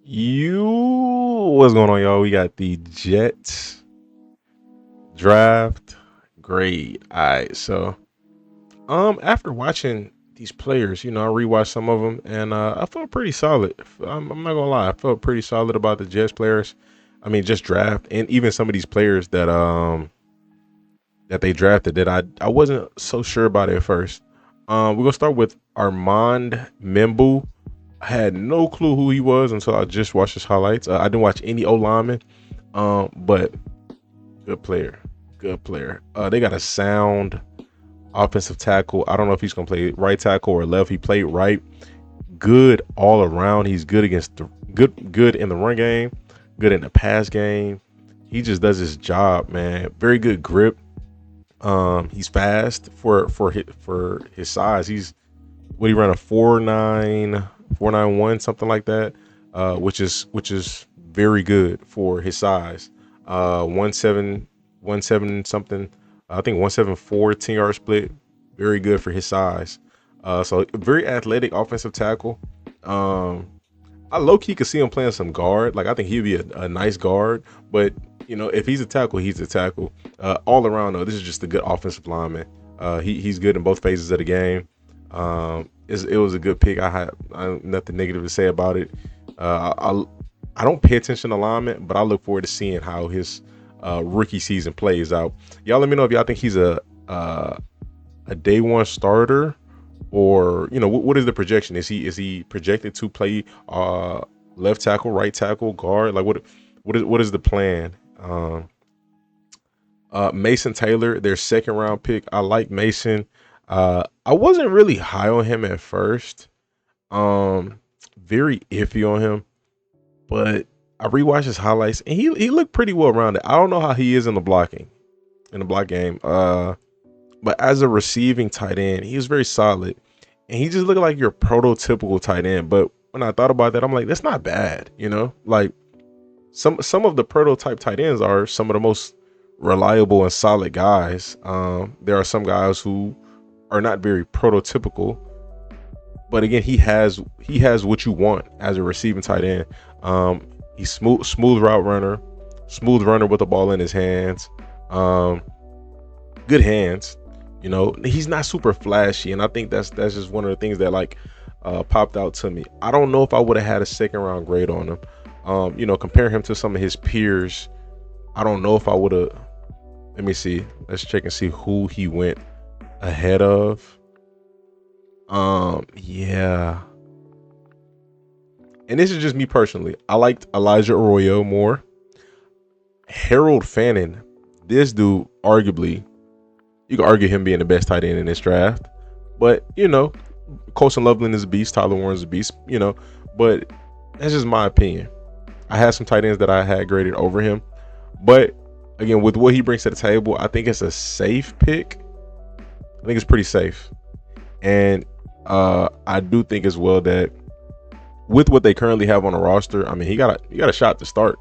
What's going on, y'all? We got the Jets draft grade. All right, so after watching these players, I rewatched some of them, and I felt pretty solid. I'm not gonna lie, I felt pretty solid about the Jets players. I mean, just draft, and even some of these players that they drafted that I wasn't so sure about at first. We're gonna start with Armand Membu. I had no clue who he was until I just watched his highlights. I didn't watch any O linemen, but good player, good player. They got a sound offensive tackle. I don't know if he's gonna play right tackle or left. He played right. Good all around. He's good against the good in the run game, good in the pass game. He just does his job, man. Very good grip. He's fast for his size. He's what he ran a 4.9 something like that, which is very good for his size. 1.7 something. I think 1.74 10-yard split. Very good for his size. So very athletic offensive tackle. I low key could see him playing some guard. Like I think he'd be a nice guard, but if he's a tackle, he's a tackle. All around though, this is just a good offensive lineman. He's good in both phases of the game. It was a good pick. I nothing negative to say about it. I don't pay attention to alignment, but I look forward to seeing how his rookie season plays out. Y'all let me know if y'all think he's a day one starter, or what is the projection? Is he projected to play left tackle, right tackle, guard? Like what is the plan? Mason Taylor, their second round pick. I like Mason. I wasn't really high on him at first. Um, Very iffy on him, but I rewatched his highlights and he looked pretty well rounded. I don't know how he is in the block game. But as a receiving tight end, he was very solid, and he just looked like your prototypical tight end. But when I thought about that, I'm like, that's not bad. Like some of the prototype tight ends are some of the most reliable and solid guys. There are some guys who are not very prototypical, but again, he has what you want as a receiving tight end. He's smooth route runner, smooth runner with the ball in his hands. Um, Good hands. He's not super flashy, and I think that's just one of the things that popped out to me. I don't know if I would have had a second round grade on him. Compare him to some of his peers. I don't know if I would have. Let me see. Let's check and see who he went ahead of. Yeah. And this is just me personally. I liked Elijah Arroyo more. Harold Fannin. This dude, arguably, you can argue him being the best tight end in this draft. But, Colson Loveland is a beast. Tyler Warren's a beast, But that's just my opinion. I had some tight ends that I had graded over him. But, again, with what he brings to the table, I think it's a safe pick. I think it's pretty safe. And I do think as well that with what they currently have on the roster, I mean, he got a shot to start.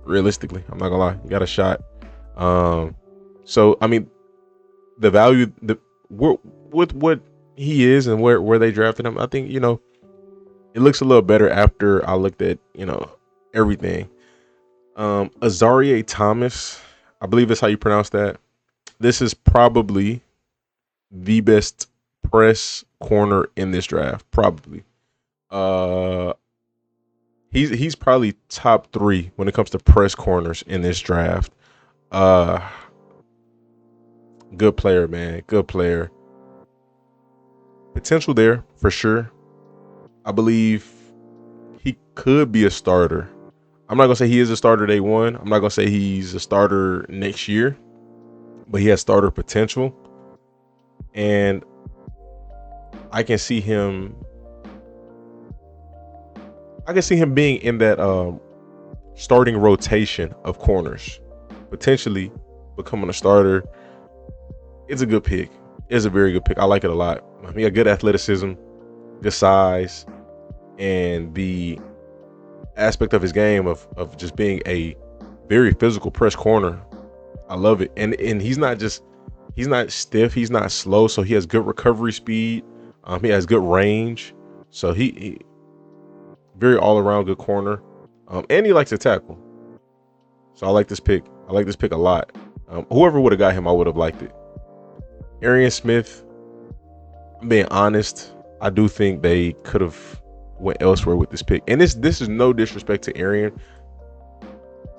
Realistically, I'm not gonna lie, he got a shot. So I mean, the value, with what he is and where they drafted him, I think it looks a little better after I looked at everything. Azarie Thomas, I believe that's how you pronounce that. This is probably the best press corner in this draft. Probably. Uh, he's probably top three when it comes to press corners in this draft. Uh, Good player, man. Good player. Potential there for sure. I believe he could be a starter. I'm not gonna say he is a starter day one. I'm not gonna say he's a starter next year, but he has starter potential, and I can see him. I can see him being in that starting rotation of corners, potentially becoming a starter. It's a good pick. It's a very good pick. I like it a lot. I mean, he got good athleticism, good size, and the aspect of his game of just being a very physical press corner. I love it. And he's not stiff, he's not slow, so he has good recovery speed. He has good range. So he very all around good corner, and he likes to tackle. So I like this pick. I like this pick a lot. Whoever would have got him, I would have liked it. Arian Smith, I'm being honest, I do think they could have went elsewhere with this pick. And this is no disrespect to Arian.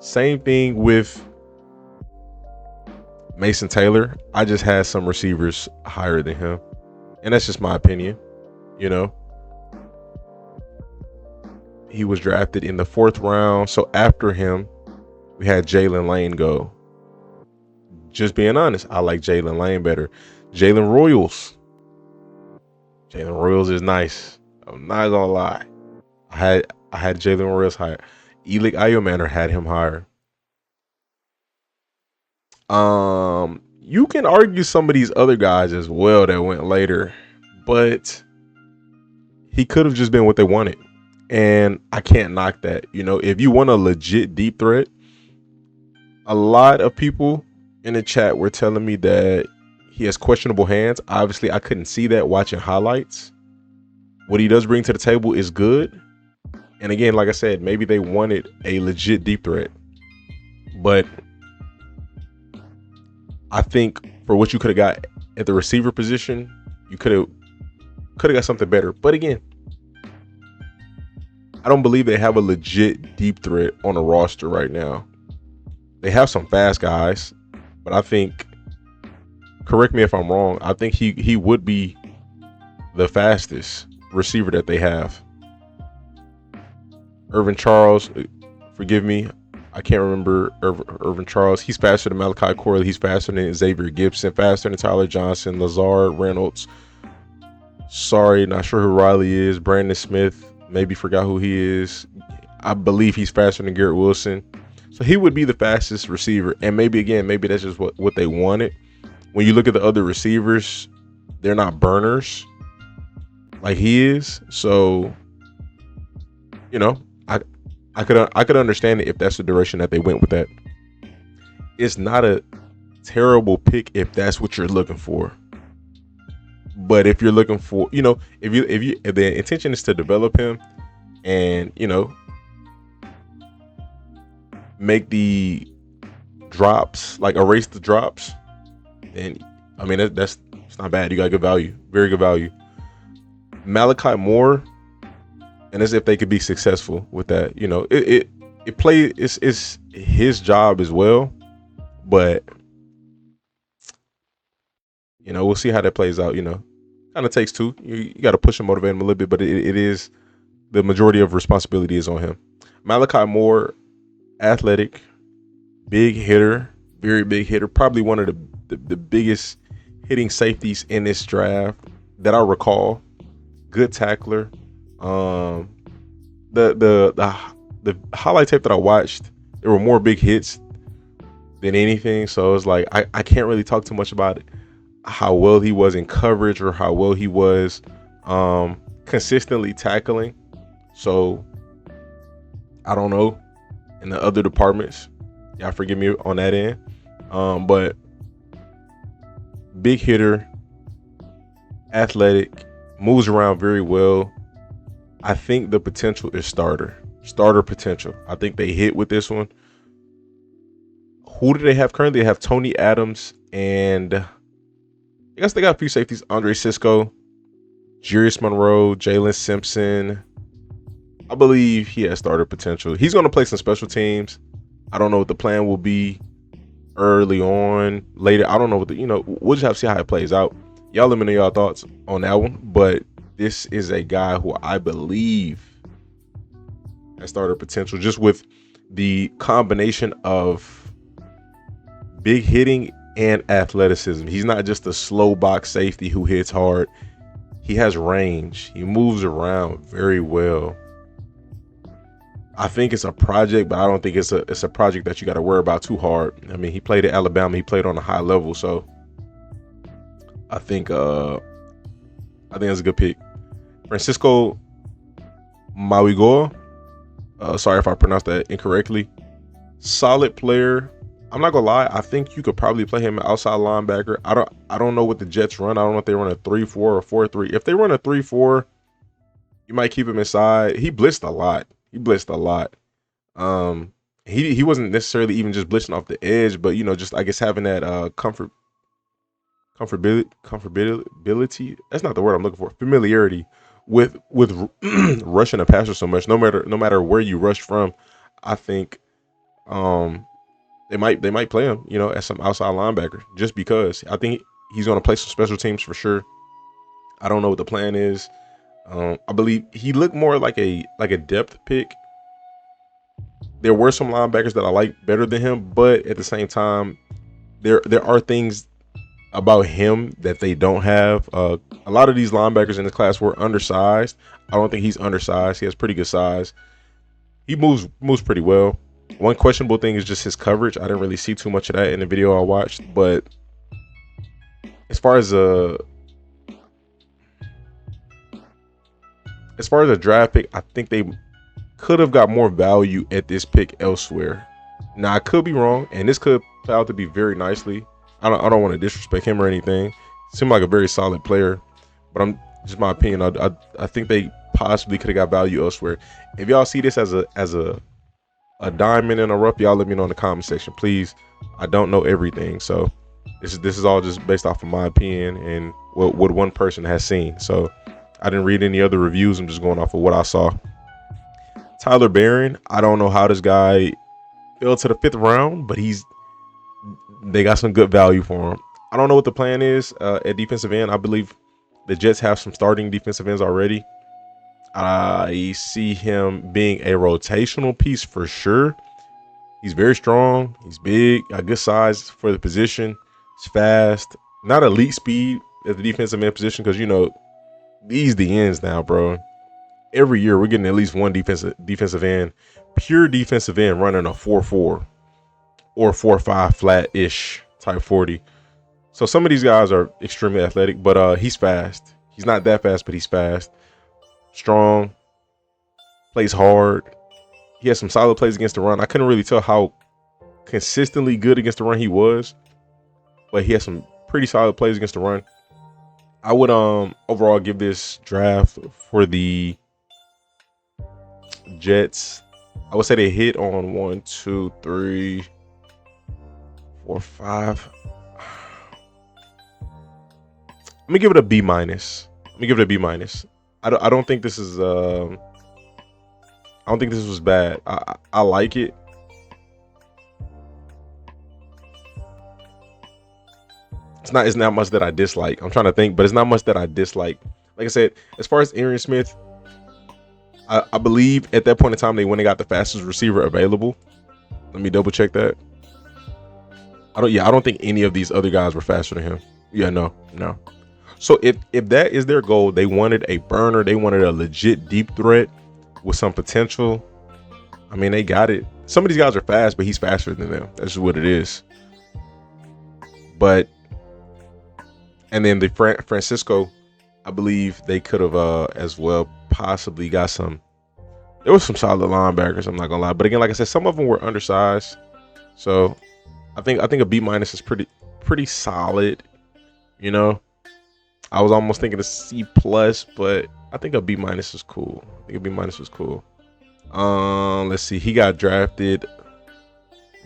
Same thing with Mason Taylor. I just had some receivers higher than him. And that's just my opinion. You know, he was drafted in the 4th round. So after him, we had Jalen Lane go. Just being honest, I like Jalen Lane better. Jalen Royals is nice. I'm not gonna lie. I had Jalen Royals higher. Elick Iomanor had him higher. You can argue some of these other guys as well that went later, but he could have just been what they wanted. And I can't knock that. You know, if you want a legit deep threat, a lot of people in the chat were telling me that he has questionable hands. Obviously, I couldn't see that watching highlights. What he does bring to the table is good. And again, like I said, maybe they wanted a legit deep threat. But I think for what you could have got at the receiver position, you could have got something better. But again, I don't believe they have a legit deep threat on a roster right now. They have some fast guys, but I think, correct me if I'm wrong, I think he would be the fastest receiver that they have. Irvin Charles, forgive me, I can't remember Irvin Charles. He's faster than Malachi Corley. He's faster than Xavier Gibson, faster than Tyler Johnson, Lazard Reynolds. Sorry, not sure who Riley is. Brandon Smith, maybe forgot who he is. I believe he's faster than Garrett Wilson. So he would be the fastest receiver. And maybe that's just what they wanted. When you look at the other receivers, they're not burners like he is. So, you know, I could understand it if that's the direction that they went with that. It's not a terrible pick if that's what you're looking for. But if you're looking for, you know, if the intention is to develop him and, you know, make the drops, like erase the drops, then I mean that's not bad. You got good value, very good value. Malachi Moore, and as if they could be successful with that, you know, it's his job as well, but you know, we'll see how that plays out. You know, kind of takes two. You got to push him, motivate him a little bit, but it is the majority of responsibility is on him. Malachi Moore, athletic, big hitter, very big hitter, probably one of the biggest hitting safeties in this draft that I recall. Good tackler. The highlight tape that I watched, there were more big hits than anything. So it's like I can't really talk too much about it, how well he was in coverage or how well he was consistently tackling. So I don't know in the other departments. Y'all forgive me on that end. But big hitter, athletic, moves around very well. I think the potential is starter potential. I think they hit with this one. Who do they have currently? They have Tony Adams, and I guess they got a few safeties. Andre Cisco, Jarius Monroe, Jalen Simpson. I believe he has starter potential. He's going to play some special teams. I don't know what the plan will be early on, later. I don't know we'll just have to see how it plays out. Y'all let me know y'all thoughts on that one. But this is a guy who I believe has starter potential, just with the combination of big hitting and athleticism. He's not just a slow box safety who hits hard. He has range. He moves around very well. I think it's a project, but I don't think it's a project that you got to worry about too hard. I mean, he played at Alabama. He played on a high level, so I think that's a good pick. Francisco Mauigoa. Sorry if I pronounced that incorrectly. Solid player. I'm not gonna lie. I think you could probably play him outside linebacker. I don't know what the Jets run. I don't know if they run a 3-4 or 4-3. If they run a 3-4, You might keep him inside. He blitzed a lot. He blitzed a lot. Um, he wasn't necessarily even just blitzing off the edge, but just I guess having that comfortability. That's not the word I'm looking for. Familiarity with rushing a passer so much. No matter where you rush from, I think um they might play him, as some outside linebacker just because. I think he's going to play some special teams for sure. I don't know what the plan is. I believe he looked more like a depth pick. There were some linebackers that I like better than him, but at the same time, there are things about him that they don't have. A lot of these linebackers in this class were undersized. I don't think he's undersized. He has pretty good size. He moves pretty well. One questionable thing is just his coverage. I didn't really see too much of that in the video I watched, but as far as a draft pick, I think they could have got more value at this pick elsewhere. Now I could be wrong, and this could play out to be very nicely. I don't want to disrespect him or anything. Seemed like a very solid player, but I'm just my opinion. I think they possibly could have got value elsewhere. If y'all see this as a diamond in a rough, y'all let me know in the comment section, please. I don't know everything, so this is all just based off of my opinion and what one person has seen. So I didn't read any other reviews. I'm just going off of what I saw. Tyler Barron, I don't know how this guy fell to the 5th round, but they got some good value for him. I don't know what the plan is at defensive end. I believe the Jets have some starting defensive ends already. I see him being a rotational piece for sure. He's very strong. He's big, got good size for the position. He's fast. Not elite speed at the defensive end position because, these the ends now, bro. Every year we're getting at least one defensive end, pure defensive end running a 4.4 or 4.5 flat-ish type 40. So some of these guys are extremely athletic, but he's fast. He's not that fast, but he's fast. Strong, plays hard. He has some solid plays against the run. I couldn't really tell how consistently good against the run he was, but he has some pretty solid plays against the run. I would overall give this draft for the Jets, I would say they hit on 1, 2, 3, 4, 5. Let me give it a B minus. I don't think this is I don't think this was bad. I like it. It's not much that I dislike. I'm trying to think, but it's not much that I dislike. Like I said, as far as Arian Smith, I believe at that point in time they went and got the fastest receiver available. Let me double check that. I don't think any of these other guys were faster than him. Yeah, no. So if that is their goal, they wanted a burner, they wanted a legit deep threat with some potential. I mean, they got it. Some of these guys are fast, but he's faster than them. That's just what it is. And then the Francisco, I believe they could have as well possibly got some. There was some solid linebackers, I'm not gonna lie. But again, like I said, some of them were undersized. So I think a B minus is pretty solid. I was almost thinking a C plus, but I think a B minus is cool. Let's see. He got drafted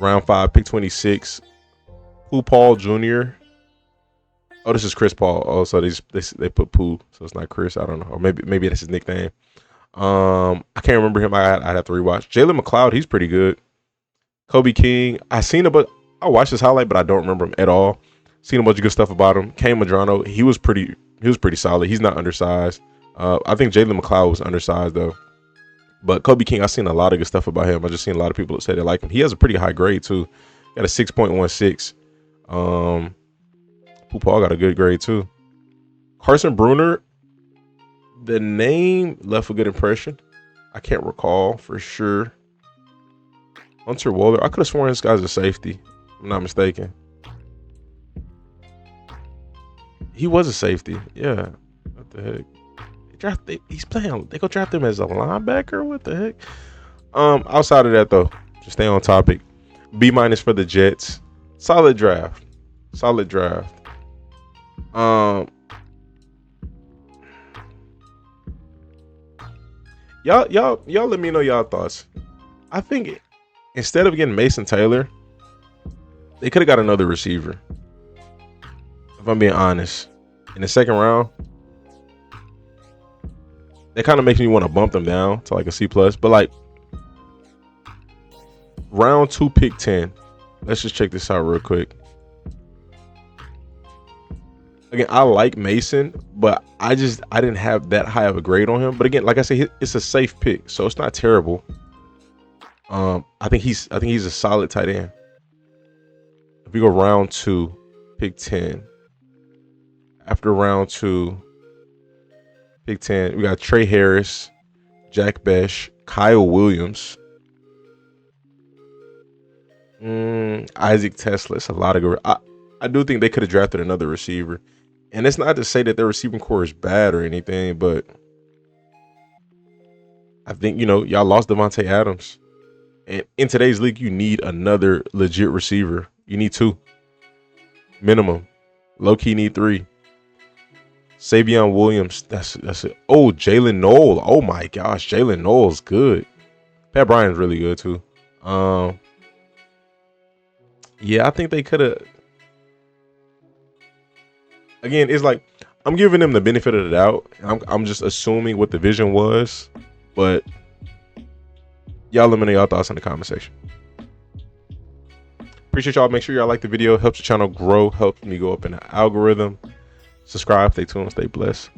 round 5, pick 26. Pooh Paul Jr. Oh, this is Chris Paul. Oh, so they put Pooh, so it's not Chris. I don't know, or maybe that's his nickname. I can't remember him. I'd have to rewatch. Jalen McLeod, he's pretty good. Kobe King, I watched his highlight, but I don't remember him at all. Seen a bunch of good stuff about him. Kane Madrano, he was pretty solid. He's not undersized. I think Jalen McLeod was undersized though. But Kobe King, I've seen a lot of good stuff about him. I just seen a lot of people that say they like him. He has a pretty high grade too. Got a 6.16. Pooh Paul got a good grade too. Carson Bruner, the name left a good impression. I can't recall for sure. Hunter Waller, I could have sworn this guy's a safety. If I'm not mistaken. He was a safety. Yeah. What the heck? He's playing. They go draft him as a linebacker. What the heck? Outside of that though, just stay on topic. B minus for the Jets. Solid draft. Y'all let me know y'all thoughts. I think instead of getting Mason Taylor, they could have got another receiver. If I'm being honest, in the second round, that kind of makes me want to bump them down to like a C plus. But like round 2, pick 10. Let's just check this out real quick. Again, I like Mason, but I didn't have that high of a grade on him. But again, like I said, it's a safe pick, so it's not terrible. I think he's a solid tight end. If we go round 2, pick 10. After round 2, pick 10, we got Trey Harris, Jack Besh, Kyle Williams, Isaac Tesla. It's a lot of good. I do think they could have drafted another receiver. And it's not to say that their receiving core is bad or anything, but I think, y'all lost Devontae Adams. And in today's league, you need another legit receiver. You need 2. Minimum. Low-key need 3. Savion Williams. That's it. Oh, Jalen Noel. Oh my gosh. Jalen Noel's good. Pat Bryant's really good too. Yeah, I think they could have. Again, it's like I'm giving them the benefit of the doubt. I'm just assuming what the vision was, but y'all let me know y'all thoughts in the comment section. Appreciate y'all. Make sure y'all like the video. Helps the channel grow. Helps me go up in the algorithm. Subscribe. Stay tuned. Stay blessed.